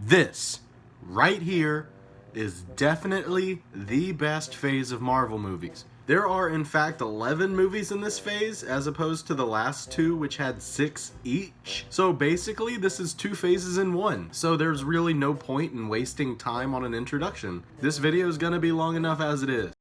This, right here, is definitely the best phase of Marvel movies. There are in fact 11 movies in this phase, as opposed to the last two, which had 6 each. So basically, this is 2 phases in one. So there's really no point in wasting time on an introduction. This video is gonna be long enough as it is.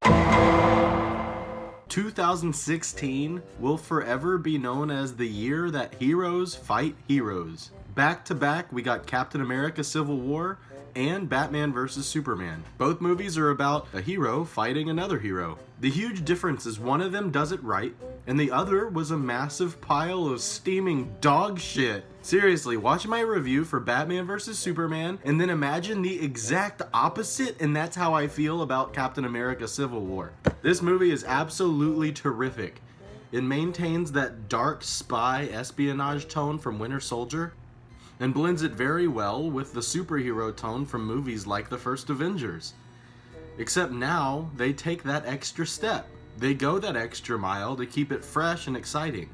2016 will forever be known as the year that heroes fight heroes. Back to back, we got Captain America Civil War and Batman vs. Superman. Both movies are about a hero fighting another hero. The huge difference is one of them does it right, and the other was a massive pile of steaming dog shit. Seriously, watch my review for Batman vs. Superman, and then imagine the exact opposite, and that's how I feel about Captain America Civil War. This movie is absolutely terrific. It maintains that dark spy espionage tone from Winter Soldier, and blends it very well with the superhero tone from movies like the first Avengers. Except now, they take that extra step. They go that extra mile to keep it fresh and exciting.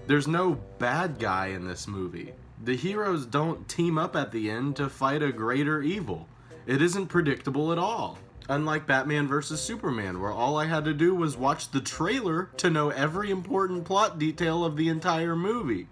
There's no bad guy in this movie. The heroes don't team up at the end to fight a greater evil. It isn't predictable at all. Unlike Batman vs. Superman, where all I had to do was watch the trailer to know every important plot detail of the entire movie.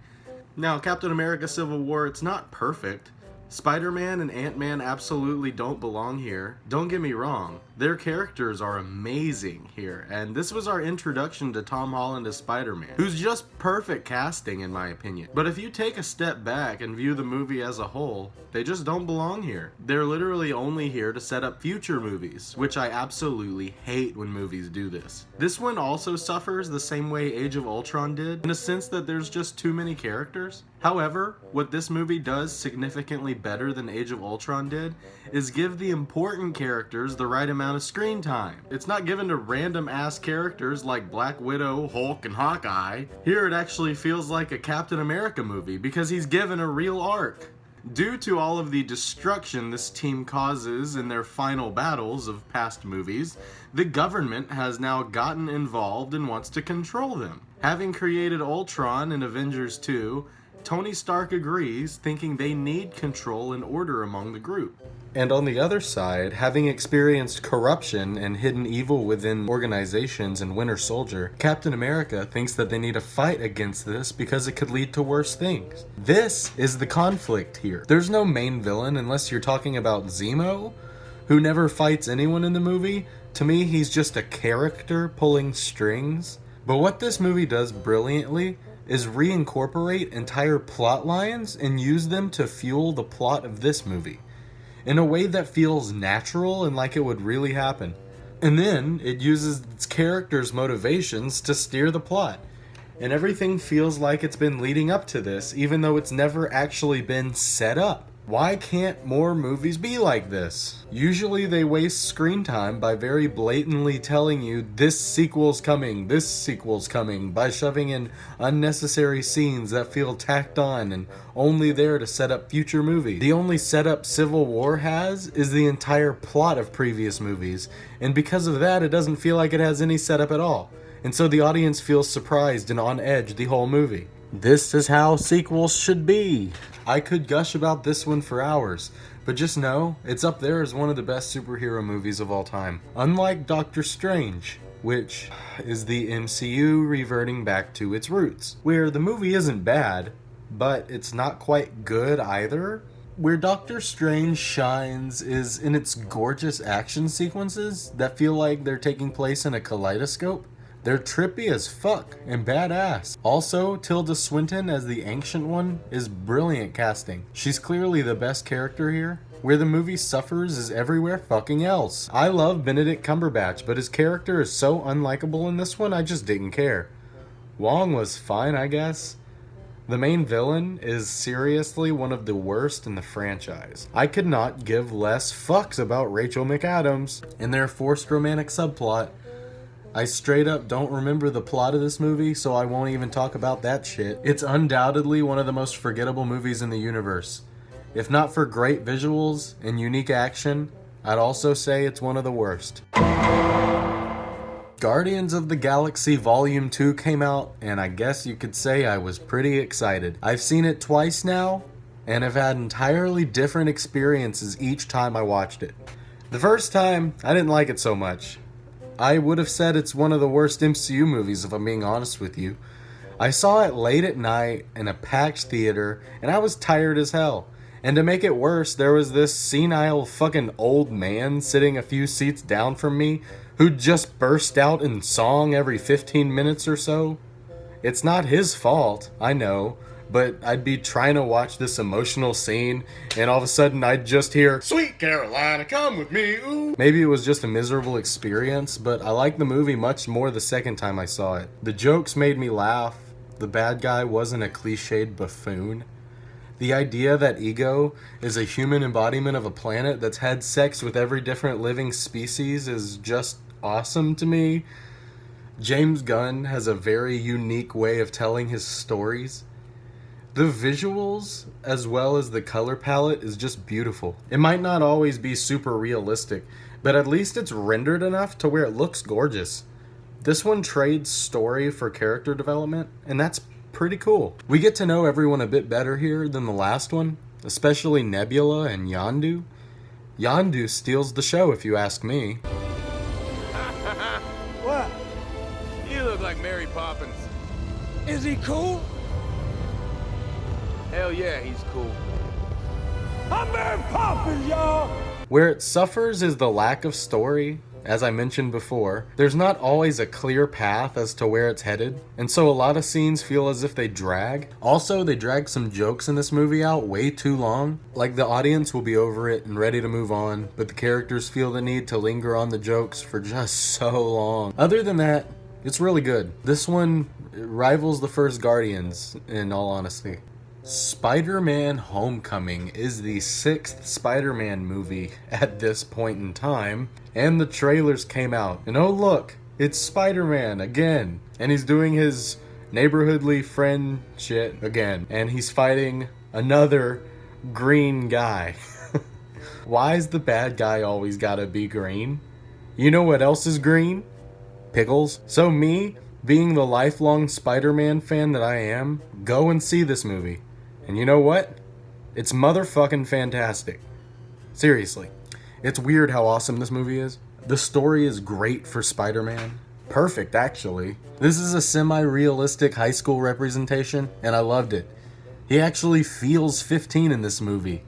Now, Captain America Civil War, it's not perfect. Spider-Man and Ant-Man absolutely don't belong here. Don't get me wrong, their characters are amazing here, and this was our introduction to Tom Holland as Spider-Man, who's just perfect casting in my opinion. But if you take a step back and view the movie as a whole, they just don't belong here. They're literally only here to set up future movies, which I absolutely hate when movies do this. This one also suffers the same way Age of Ultron did, in a sense that there's just too many characters. However, what this movie does significantly better than Age of Ultron did is give the important characters the right amount of screen time. It's not given to random ass characters like Black Widow, Hulk, and Hawkeye. Here it actually feels like a Captain America movie because he's given a real arc. Due to all of the destruction this team causes in their final battles of past movies, the government has now gotten involved and wants to control them. Having created Ultron in Avengers 2, Tony Stark agrees, thinking they need control and order among the group. And on the other side, having experienced corruption and hidden evil within organizations in Winter Soldier, Captain America thinks that they need to fight against this because it could lead to worse things. This is the conflict here. There's no main villain unless you're talking about Zemo, who never fights anyone in the movie. To me, he's just a character pulling strings. But what this movie does brilliantly is reincorporate entire plot lines and use them to fuel the plot of this movie in a way that feels natural and like it would really happen. And then it uses its characters' motivations to steer the plot. And everything feels like it's been leading up to this, even though it's never actually been set up. Why can't more movies be like this? Usually they waste screen time by very blatantly telling you this sequel's coming, by shoving in unnecessary scenes that feel tacked on and only there to set up future movies. The only setup Civil War has is the entire plot of previous movies, and because of that it doesn't feel like it has any setup at all. And so the audience feels surprised and on edge the whole movie. This is how sequels should be. I could gush about this one for hours, but just know it's up there as one of the best superhero movies of all time. Unlike Doctor Strange, which is the MCU reverting back to its roots, where the movie isn't bad, but it's not quite good either. Where Doctor Strange shines is in its gorgeous action sequences that feel like they're taking place in a kaleidoscope. They're trippy as fuck and badass. Also, Tilda Swinton as the Ancient One is brilliant casting. She's clearly the best character here. Where the movie suffers is everywhere fucking else. I love Benedict Cumberbatch, but his character is so unlikable in this one, I just didn't care. Wong was fine, I guess. The main villain is seriously one of the worst in the franchise. I could not give less fucks about Rachel McAdams and their forced romantic subplot. I straight up don't remember the plot of this movie, so I won't even talk about that shit. It's undoubtedly one of the most forgettable movies in the universe. If not for great visuals and unique action, I'd also say it's one of the worst. Guardians of the Galaxy Volume 2 came out, and I guess you could say I was pretty excited. I've seen it twice now, and have had entirely different experiences each time I watched it. The first time, I didn't like it so much. I would have said it's one of the worst MCU movies if I'm being honest with you. I saw it late at night in a packed theater, and I was tired as hell. And to make it worse, there was this senile fucking old man sitting a few seats down from me who just burst out in song every 15 minutes or so. It's not his fault, I know, but I'd be trying to watch this emotional scene, and all of a sudden I'd just hear, "Sweet Carolina, come with me, ooh." Maybe it was just a miserable experience, but I liked the movie much more the second time I saw it. The jokes made me laugh. The bad guy wasn't a cliched buffoon. The idea that Ego is a human embodiment of a planet that's had sex with every different living species is just awesome to me. James Gunn has a very unique way of telling his stories. The visuals, as well as the color palette, is just beautiful. It might not always be super realistic, but at least it's rendered enough to where it looks gorgeous. This one trades story for character development, and that's pretty cool. We get to know everyone a bit better here than the last one, especially Nebula and Yondu. Yondu steals the show, if you ask me. What? You look like Mary Poppins. Is he cool? Hell yeah, he's cool. I'm Mary Poppins, y'all! Where it suffers is the lack of story. As I mentioned before, there's not always a clear path as to where it's headed, and so a lot of scenes feel as if they drag. Also, they drag some jokes in this movie out way too long. Like, the audience will be over it and ready to move on, but the characters feel the need to linger on the jokes for just so long. Other than that, it's really good. This one rivals the first Guardians, in all honesty. Spider-Man Homecoming is the 6th Spider-Man movie at this point in time, and the trailers came out. And oh look, it's Spider-Man again, and he's doing his neighborhoodly friend shit again, and he's fighting another green guy. Why is the bad guy always gotta be green? You know what else is green? Pickles. So me, being the lifelong Spider-Man fan that I am, go and see this movie. And you know what? It's motherfucking fantastic. Seriously. It's weird how awesome this movie is. The story is great for Spider-Man. Perfect, actually. This is a semi-realistic high school representation, and I loved it. He actually feels 15 in this movie.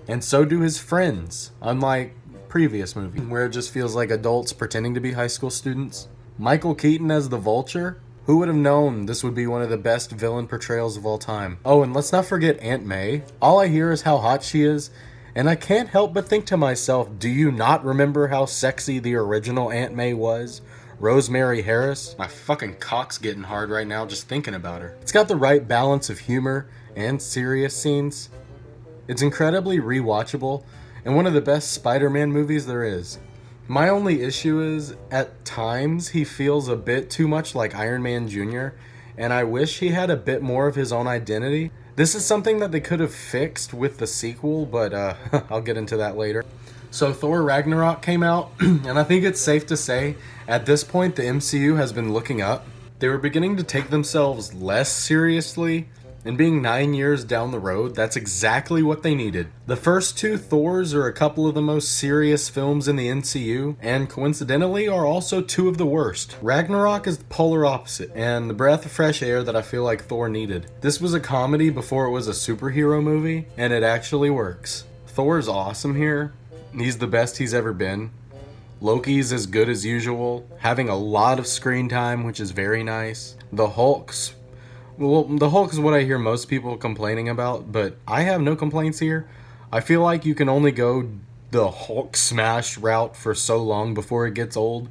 And so do his friends, unlike previous movie, where it just feels like adults pretending to be high school students. Michael Keaton as the Vulture. Who would have known this would be one of the best villain portrayals of all time? Oh, and let's not forget Aunt May. All I hear is how hot she is, and I can't help but think to myself, do you not remember how sexy the original Aunt May was? Rosemary Harris? My fucking cock's getting hard right now just thinking about her. It's got the right balance of humor and serious scenes. It's incredibly rewatchable, and one of the best Spider-Man movies there is. My only issue is, at times, he feels a bit too much like Iron Man Jr., and I wish he had a bit more of his own identity. This is something that they could have fixed with the sequel, but I'll get into that later. So Thor Ragnarock came out, and I think it's safe to say, at this point, the MCU has been looking up. They were beginning to take themselves less seriously, and being 9 years down the road, that's exactly what they needed. The first two Thors are a couple of the most serious films in the MCU, and coincidentally are also two of the worst. Ragnarok is the polar opposite, and the breath of fresh air that I feel like Thor needed. This was a comedy before it was a superhero movie, and it actually works. Thor's awesome here. He's the best he's ever been. Loki's as good as usual, having a lot of screen time, which is very nice. The Hulk is what I hear most people complaining about, but I have no complaints here. I feel like you can only go the Hulk smash route for so long before it gets old.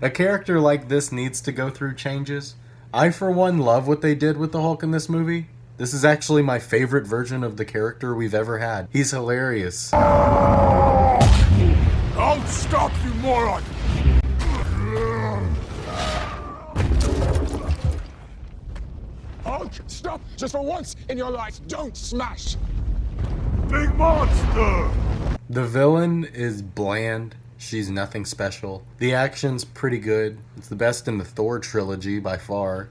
A character like this needs to go through changes. I, for one, love what they did with the Hulk in this movie. This is actually my favorite version of the character we've ever had. He's hilarious. I'll stop you, moron! Hulk, stop! Just for once in your life, don't smash! Big monster! The villain is bland. She's nothing special. The action's pretty good. It's the best in the Thor trilogy by far.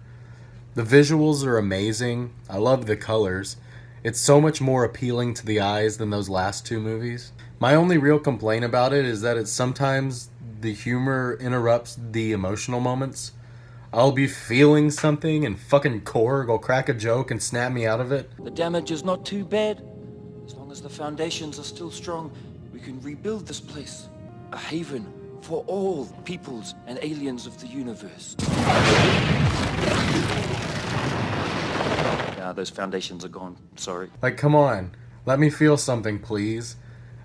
The visuals are amazing. I love the colors. It's so much more appealing to the eyes than those last two movies. My only real complaint about it is that sometimes the humor interrupts the emotional moments. I'll be feeling something and fucking Korg will crack a joke and snap me out of it. The damage is not too bad. As long as the foundations are still strong, we can rebuild this place. A haven for all peoples and aliens of the universe. Those foundations are gone. Sorry. Like, come on. Let me feel something, please.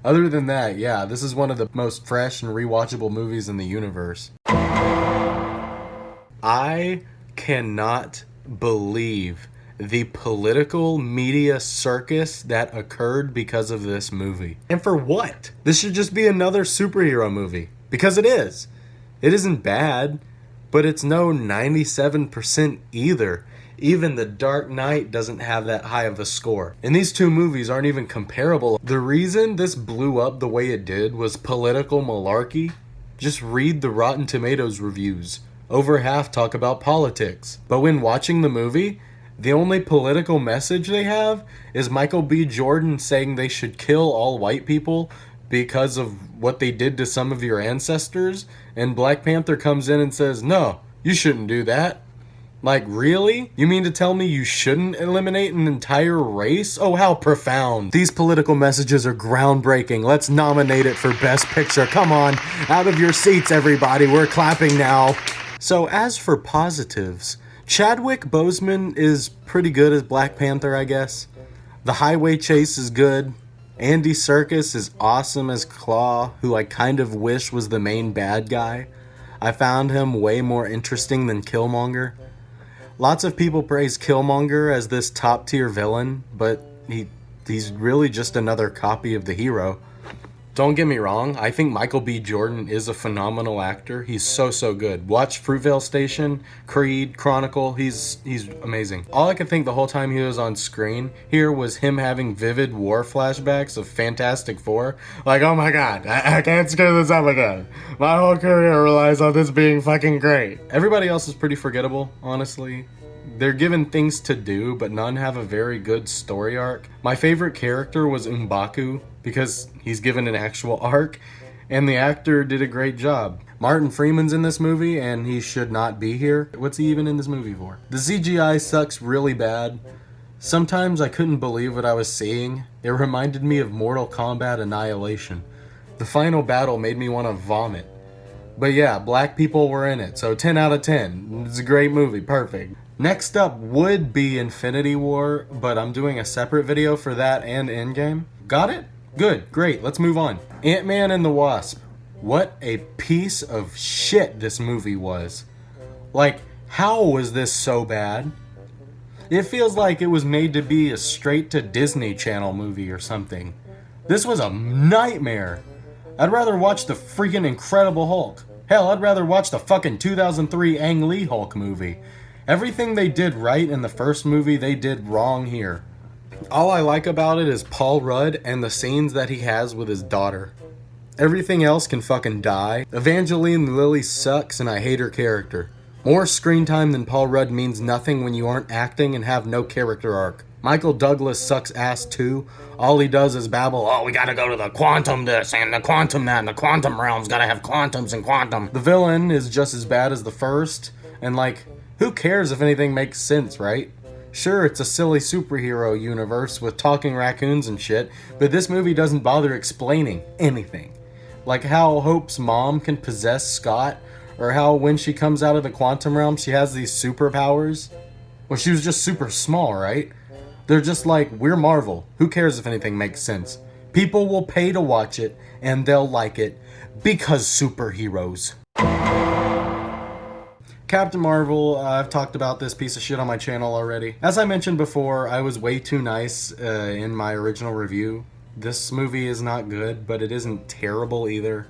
Other than that, yeah, this is one of the most fresh and rewatchable movies in the universe. I cannot believe the political media circus that occurred because of this movie. And for what? This should just be another superhero movie. Because it is. It isn't bad, but it's no 97% either. Even The Dark Knight doesn't have that high of a score. And these two movies aren't even comparable. The reason this blew up the way it did was political malarkey. Just read the Rotten Tomatoes reviews. Over half talk about politics. But when watching the movie, the only political message they have is Michael B. Jordan saying they should kill all white people because of what they did to some of your ancestors. And Black Panther comes in and says, no, you shouldn't do that. Like, really? You mean to tell me you shouldn't eliminate an entire race? Oh, how profound. These political messages are groundbreaking. Let's nominate it for Best Picture. Come on, out of your seats, everybody. We're clapping now. So, as for positives, Chadwick Boseman is pretty good as Black Panther, I guess. The highway chase is good. Andy Serkis is awesome as Claw, who I kind of wish was the main bad guy. I found him way more interesting than Killmonger. Lots of people praise Killmonger as this top-tier villain, but he's really just another copy of the hero. Don't get me wrong, I think Michael B. Jordan is a phenomenal actor. He's so good. Watch Fruitvale Station, Creed, Chronicle, he's amazing. All I could think the whole time he was on screen here was him having vivid war flashbacks of Fantastic Four. Like, oh my god, I can't screw this up again. My whole career relies on this being fucking great. Everybody else is pretty forgettable, honestly. They're given things to do, but none have a very good story arc. My favorite character was M'Baku, because he's given an actual arc, and the actor did a great job. Martin Freeman's in this movie, and he should not be here. What's he even in this movie for? The CGI sucks really bad. Sometimes I couldn't believe what I was seeing. It reminded me of Mortal Kombat Annihilation. The final battle made me want to vomit. But yeah, black people were in it, so 10 out of 10. It's a great movie, perfect. Next up would be Infinity War, but I'm doing a separate video for that and Endgame. Got it? Good, great, let's move on. Ant-Man and the Wasp. What a piece of shit this movie was. Like, how was this so bad? It feels like it was made to be a straight-to-Disney Channel movie or something. This was a nightmare. I'd rather watch the freaking Incredible Hulk. Hell, I'd rather watch the fucking 2003 Ang Lee Hulk movie. Everything they did right in the first movie, they did wrong here. All I like about it is Paul Rudd and the scenes that he has with his daughter. Everything else can fucking die. Evangeline Lilly sucks and I hate her character. More screen time than Paul Rudd means nothing when you aren't acting and have no character arc. Michael Douglas sucks ass too. All he does is babble, oh, we gotta go to the quantum this and the quantum that and the quantum realms gotta have quantums and quantum. The villain is just as bad as the first, and like, who cares if anything makes sense, right? Sure, it's a silly superhero universe with talking raccoons and shit, but this movie doesn't bother explaining anything. Like how Hope's mom can possess Scott, or how when she comes out of the quantum realm she has these superpowers. Well, she was just super small, right? They're just like, we're Marvel. Who cares if anything makes sense? People will pay to watch it, and they'll like it, because superheroes. Captain Marvel, I've talked about this piece of shit on my channel already. As I mentioned before, I was way too nice in my original review. This movie is not good, but it isn't terrible either.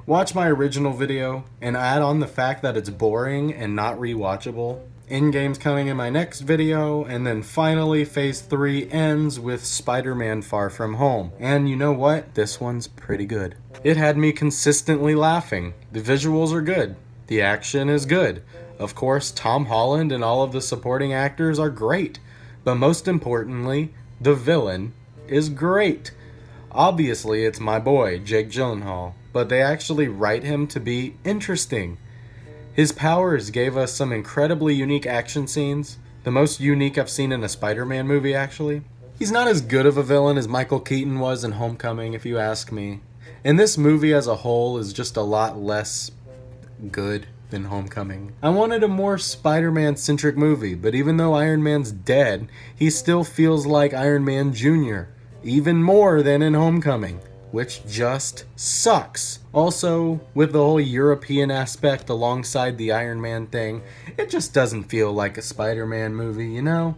Watch my original video, and add on the fact that it's boring and not rewatchable. Endgame's coming in my next video, and then finally Phase 3 ends with Spider-Man Far From Home. And you know what? This one's pretty good. It had me consistently laughing. The visuals are good. The action is good. Of course, Tom Holland and all of the supporting actors are great. But most importantly, the villain, is great. Obviously, it's my boy, Jake Gyllenhaal, but they actually write him to be interesting. His powers gave us some incredibly unique action scenes, the most unique I've seen in a Spider-Man movie, actually. He's not as good of a villain as Michael Keaton was in Homecoming, if you ask me. And this movie as a whole is just a lot less good than Homecoming. I wanted a more Spider-Man-centric movie, but even though Iron Man's dead, he still feels like Iron Man Jr., even more than in Homecoming, which just sucks. Also, with the whole European aspect alongside the Iron Man thing, it just doesn't feel like a Spider-Man movie, you know?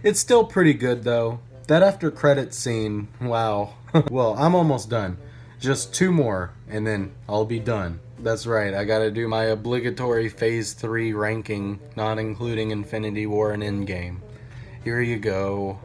It's still pretty good though. That after credits scene, wow. Well, I'm almost done. Just 2 more, and then I'll be done. That's right, I gotta do my obligatory Phase 3 ranking, not including Infinity War and Endgame. Here you go.